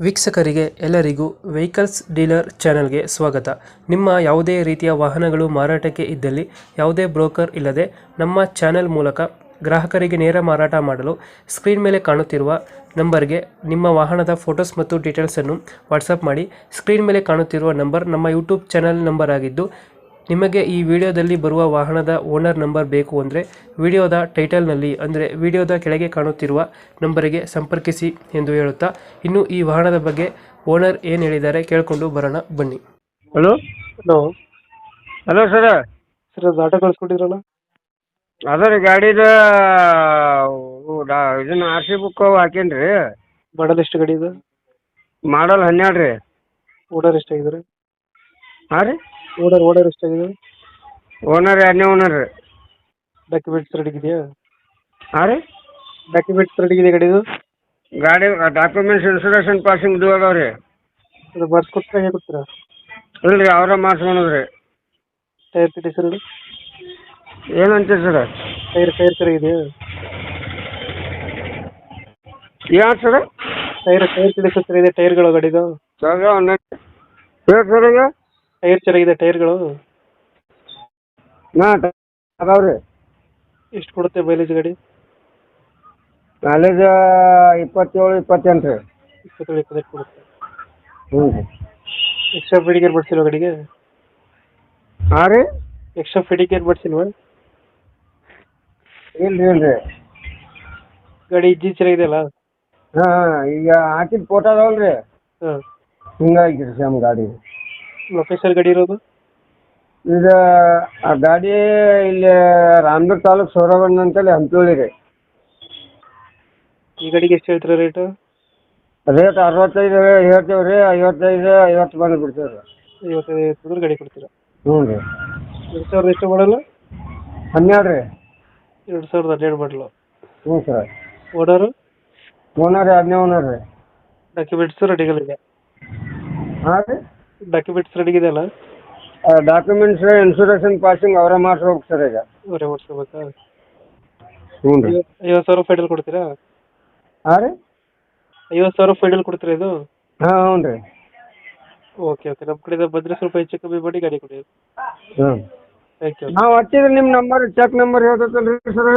ವೀಕ್ಷಕರಿಗೆ ಎಲ್ಲರಿಗೂ vehicles dealer ಚಾನೆಲ್ಗೆ ಸ್ವಾಗತ. ನಿಮ್ಮ ಯಾವುದೇ ರೀತಿಯ ವಾಹನಗಳು ಮಾರಾಟಕ್ಕೆ ಇದ್ದಲ್ಲಿ ಯಾವುದೇ ಬ್ರೋಕರ್ ಇಲ್ಲದೆ ನಮ್ಮ ಚಾನೆಲ್ ಮೂಲಕ ಗ್ರಾಹಕರಿಗೆ ನೇರ ಮಾರಾಟ ಮಾಡಲು ಸ್ಕ್ರೀನ್ ಮೇಲೆ ಕಾಣುತ್ತಿರುವ ನಂಬರ್ಗೆ ನಿಮ್ಮ ವಾಹನದ ಫೋಟೋಸ್ ಮತ್ತು ಡೀಟೇಲ್ಸನ್ನು ವಾಟ್ಸಪ್ ಮಾಡಿ. ಸ್ಕ್ರೀನ್ ಮೇಲೆ ಕಾಣುತ್ತಿರುವ ನಂಬರ್ ನಮ್ಮ ಯೂಟ್ಯೂಬ್ ಚಾನೆಲ್ ನಂಬರ್ ಆಗಿದ್ದು, ನಿಮಗೆ ಈ ವಿಡಿಯೋದಲ್ಲಿ ಬರುವ ವಾಹನದ ಓನರ್ ನಂಬರ್ ಬೇಕು ಅಂದರೆ ವಿಡಿಯೋದ ಟೈಟಲ್ನಲ್ಲಿ ಅಂದರೆ ವಿಡಿಯೋದ ಕೆಳಗೆ ಕಾಣುತ್ತಿರುವ ನಂಬರಿಗೆ ಸಂಪರ್ಕಿಸಿ ಎಂದು ಹೇಳುತ್ತಾ, ಇನ್ನು ಈ ವಾಹನದ ಬಗ್ಗೆ ಓನರ್ ಏನು ಹೇಳಿದ್ದಾರೆ ಕೇಳಿಕೊಂಡು ಬರೋಣ ಬನ್ನಿ. Hello hello hello sir. Sir, ಅದು ಆಟೋ ಕಳಿಸ್ಕೊಟ್ಟಿದ್ರಲ್ಲ, ಅದ ರೀ ಗಾಡಿದ ಇದನ್ನ ಆರ್ ಸಿ ಬುಕ್ ಹಾಕೇನಿ ರೀ. ಮಾಡಲ್ ಎಷ್ಟು ಗಾಡಿ ಇದೆ? ಮಾಡಲ್ 12 ರೀ. ಓನರ್ ಎಷ್ಟಾಗಿದ್ದಾರೆ? ಹಾಂ ರೀ, ಓನರ್ ಎಷ್ಟಾಗಿದೆ? ಓನರ್ 2ನೇ ಓನರ್ ರೀ. ಡಾಕ್ಯುಮೆಂಟ್ಸ್ ರೆಡಿ ಇದೆಯಾ? ಹಾಂ ರೀ, ಡಾಕ್ಯುಮೆಂಟ್ಸ್ ರೆಡಿ ಇದೆ ಗಾಡಿದು? ಗಾಡಿ ಡಾಕ್ಯುಮೆಂಟ್ಸ್ ಇನ್ಸೂರೆನ್ಸ್ ಪಾಸಿಂಗ್ ಇದು ಅದಾವ ರೀ. ಅದು ಮಾಡಿಸ್ಕೊಡ್ತೀರಾ, ಹೇಗೆ ಕೊಡ್ತೀರಾ? ಇಲ್ಲ ರೀ, ಅವರ ಮಾಡಿಸ್ಕೊಳೋದು ರೀ. ಟೈರ್ ಕಂಡೀಷನ್ ಏನಂತೀರಿ ಸರ? ಟೈರ್ ಚೆನ್ನಾಗಿದೆಯಾ? ಏನು ಸರ? ಟೈರ್ ಕಂಡೀಷನ್ ಚೆನ್ನಾಗಿದೆ? ಟೈರ್ಗಳು ಗಾಡಿದು ಸರ ಹೇಳಿ ಸರ್ ಈಗ. ಟೈರ್ ಚೆನ್ನಾಗಿದೆ ಟೈರ್ಗಳು? ಹಾಂ ಅದಾವ ರೀ. ಎಷ್ಟು ಕೊಡುತ್ತೆ ಮೈಲೇಜ್ ಗಾಡಿ? ಕಾಲೇಜ್ 27-28 ರೀ. 27-28 ಕೊಡುತ್ತೆ. ಹ್ಞೂ ರೀ. ಎಕ್ಸ್ಟ್ರಾ ಫಿಟ್ಟಿಂಗ್ ಏನು ಮಾಡಿಸಿಲ್ವ ಗಾಡಿಗೆ? ಹಾಂ ರೀ, ಎಕ್ಸ್ಟ್ರಾ ಫಿಟ್ಟಿಂಗ್ ಏನು ಮಾಡಿಸಿಲ್ವಾ? ಇಲ್ರಿ. ಗಾಡಿ ಇಂಜಿನ್ ಚೆನ್ನಾಗಿದೆಯಲ್ಲ? ಹಾಂ, ಈಗ ಹಾಕಿದ ಫೋಟೋ ಅದಾವಲ್ಲ ರೀ, ಹಾಂ. ಹಿಂಗಾಗಿ ರೀ ಸೇಮ್ ಗಾಡಿ. ಲೊಕೇಶನ್ ಗಾಡಿ ಇರೋದು? ಇದು ಆ ಗಾಡಿ ಇಲ್ಲಿ ರಾಮದುರ್ಗ ತಾಲೂಕು ಸೌರಬಣ್ಣ ಅಂತೇಳಿ ಹಂಪಿ ರೀ. ಈ ಗಾಡಿಗೆ ಎಷ್ಟು ಹೇಳ್ತೀರಾ ರೇಟು? ರೇಟ್ 65 ಹೇಳ್ತೇವೆ ರೀ. 55-50 ಬಂದು ಬಿಡ್ತೇವೆ ರೀ. 55 ಗಾಡಿ ಕೊಡ್ತೀರಾ? ಹ್ಞೂ ರೀ. 2000 ಎಷ್ಟು ಮಾಡಲ್ಲ? 12 ರೀ. 2012 ಮಾಡಲು. ಹ್ಞೂ ಸರ್. ಓನರು? ಓನರ್ 2ನೇ ಓನರ್ ರೀ. ಡಾಕ್ಯುಮೆಂಟ್ಸ್ ರೆಡಿಗಳಿದೆ? ಹಾಂ ರೀ, ಡಾಕ್ಯುಮೆಂಟ್ಸ್ ರೆಡಿಗಿದೆ ಅಲ್ಲ? ಡಾಕ್ಯುಮೆಂಟ್ಸ್ ಇನ್ಸೂರೆನ್ಸ್ ಪಾಸಿಂಗ್ ಅವರೇ ಮಾಡಿಸ್ಬೇಕು ಸರ್ ಈಗ. ಅವರೇ ಮಾಡಿಸ್ಕೋಬೇಕಾ? ಹ್ಞೂ ರೀ. 50,000 ಫೈನಲ್ ಕೊಡ್ತೀರಾ? ಹಾಂ ರೀ, 50,000 ಫೈನಲ್ ಕೊಡ್ತೀರಾ ಇದು? ಹಾಂ ಹ್ಞೂ ರೀ. ಓಕೆ, ನಮ್ಮ ಕಡೆಯಿಂದ ಬಂದರೆ ಸ್ವಲ್ಪ ಹೆಚ್ಚು ಕಮ್ಮಿ ಮಾಡಿ ಗಾಡಿ ಕೊಡಿ. ಹ್ಞೂ, ಥ್ಯಾಂಕ್ ಯು. ನಾವು ಹಚ್ಚಿದ್ರೆ ನಿಮ್ಮ ನಂಬರ್ ಚೆಕ್ ನಂಬರ್ ಹೇಳ್ತೈತಲ್ಲ ರೀ ಸರ್?